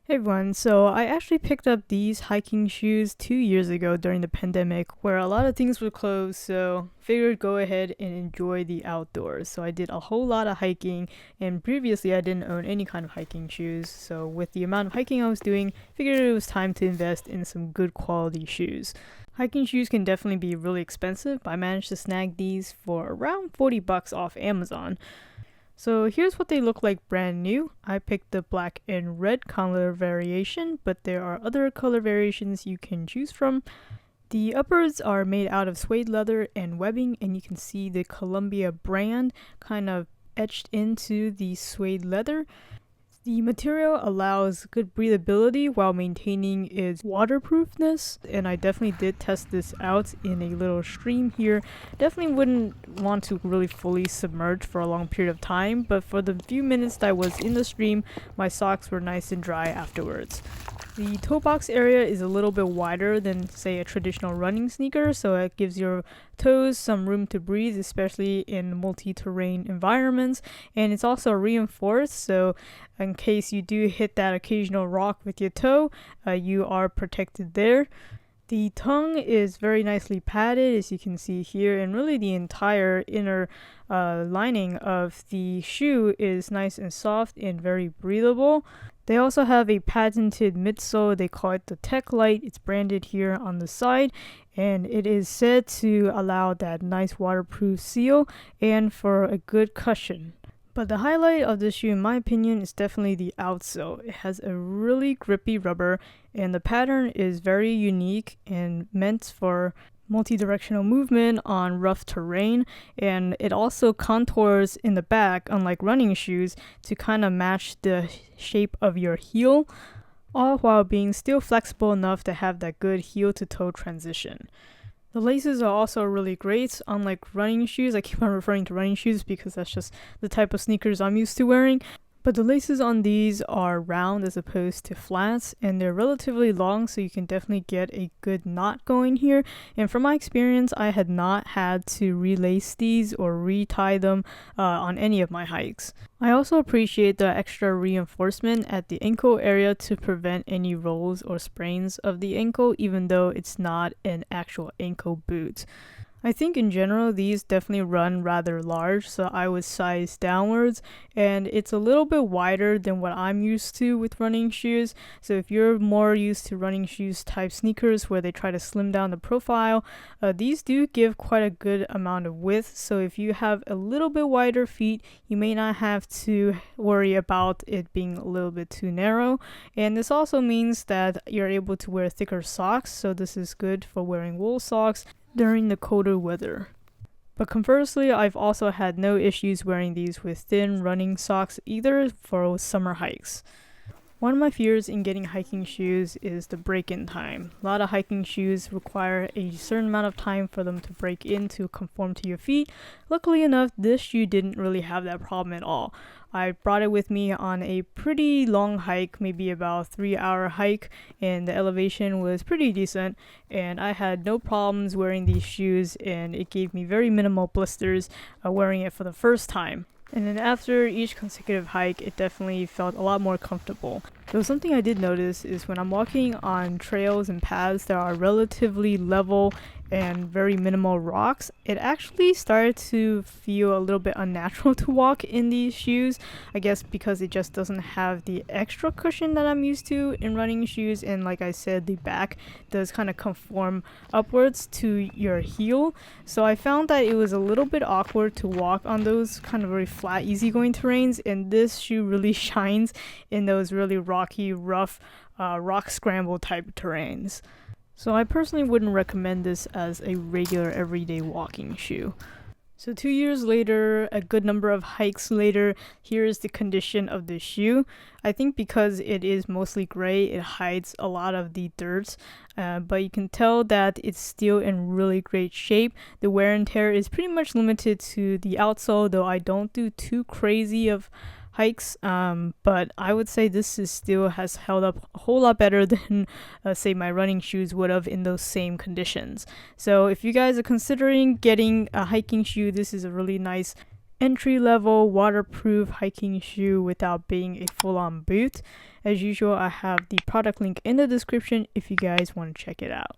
Hey everyone, so I actually picked up these hiking shoes 2 years ago during the pandemic where a lot of things were closed, so figured go ahead and enjoy the outdoors. So I did a whole lot of hiking, and previously I didn't own any kind of hiking shoes, so with the amount of hiking I was doing, figured it was time to invest in some good quality shoes. Hiking shoes can definitely be really expensive, but I managed to snag these for around 40 bucks off Amazon. So here's what they look like brand new. I picked the black and red color variation, but there are other color variations you can choose from. The uppers are made out of suede leather and webbing, and you can see the Columbia brand kind of etched into the suede leather. The material allows good breathability while maintaining its waterproofness, and I definitely did test this out in a little stream here. Definitely wouldn't want to really fully submerge for a long period of time, but for the few minutes that I was in the stream, my socks were nice and dry afterwards. The toe box area is a little bit wider than, say, a traditional running sneaker, so it gives your toes some room to breathe, especially in multi-terrain environments. And it's also reinforced, so in case you do hit that occasional rock with your toe, you are protected there. The tongue is very nicely padded, as you can see here, and really the entire inner lining of the shoe is nice and soft and very breathable. They also have a patented midsole. They call it the Tech Light. It's branded here on the side, and it is said to allow that nice waterproof seal and for a good cushion. But the highlight of this shoe, in my opinion, is definitely the outsole. It has a really grippy rubber, and the pattern is very unique and meant for multi-directional movement on rough terrain, and it also contours in the back, unlike running shoes, to kind of match the shape of your heel, all while being still flexible enough to have that good heel to toe transition. The laces are also really great, unlike running shoes. I keep on referring to running shoes because that's just the type of sneakers I'm used to wearing. But the laces on these are round as opposed to flats, and they're relatively long, so you can definitely get a good knot going here. And from my experience, I had not had to relace these or retie them on any of my hikes. I also appreciate the extra reinforcement at the ankle area to prevent any rolls or sprains of the ankle, even though it's not an actual ankle boot. I think in general these definitely run rather large, so I would size downwards, and it's a little bit wider than what I'm used to with running shoes. So if you're more used to running shoes type sneakers where they try to slim down the profile, these do give quite a good amount of width. So if you have a little bit wider feet, you may not have to worry about it being a little bit too narrow. And this also means that you're able to wear thicker socks, so this is good for wearing wool socks during the colder weather. But conversely, I've also had no issues wearing these with thin running socks either for summer hikes. One of my fears in getting hiking shoes is the break-in time. A lot of hiking shoes require a certain amount of time for them to break in to conform to your feet. Luckily enough, this shoe didn't really have that problem at all. I brought it with me on a pretty long hike, maybe about 3-hour hike, and the elevation was pretty decent, and I had no problems wearing these shoes, and it gave me very minimal blisters wearing it for the first time. And then after each consecutive hike, it definitely felt a lot more comfortable. Though something I did notice is when I'm walking on trails and paths that are relatively level and very minimal rocks, it actually started to feel a little bit unnatural to walk in these shoes. I guess because it just doesn't have the extra cushion that I'm used to in running shoes, and like I said, the back does kind of conform upwards to your heel. So I found that it was a little bit awkward to walk on those kind of very flat, easygoing terrains, and this shoe really shines in those really rocky, rough, rock scramble type terrains. So I personally wouldn't recommend this as a regular everyday walking shoe. So 2 years later, a good number of hikes later, here is the condition of the shoe. I think because it is mostly gray, it hides a lot of the dirt, but you can tell that it's still in really great shape. The wear and tear is pretty much limited to the outsole, though I don't do too crazy of hikes, but I would say this is still has held up a whole lot better than say my running shoes would have in those same conditions. So if you guys are considering getting a hiking shoe, this is a really nice entry-level waterproof hiking shoe without being a full-on boot. As usual, I have the product link in the description if you guys want to check it out.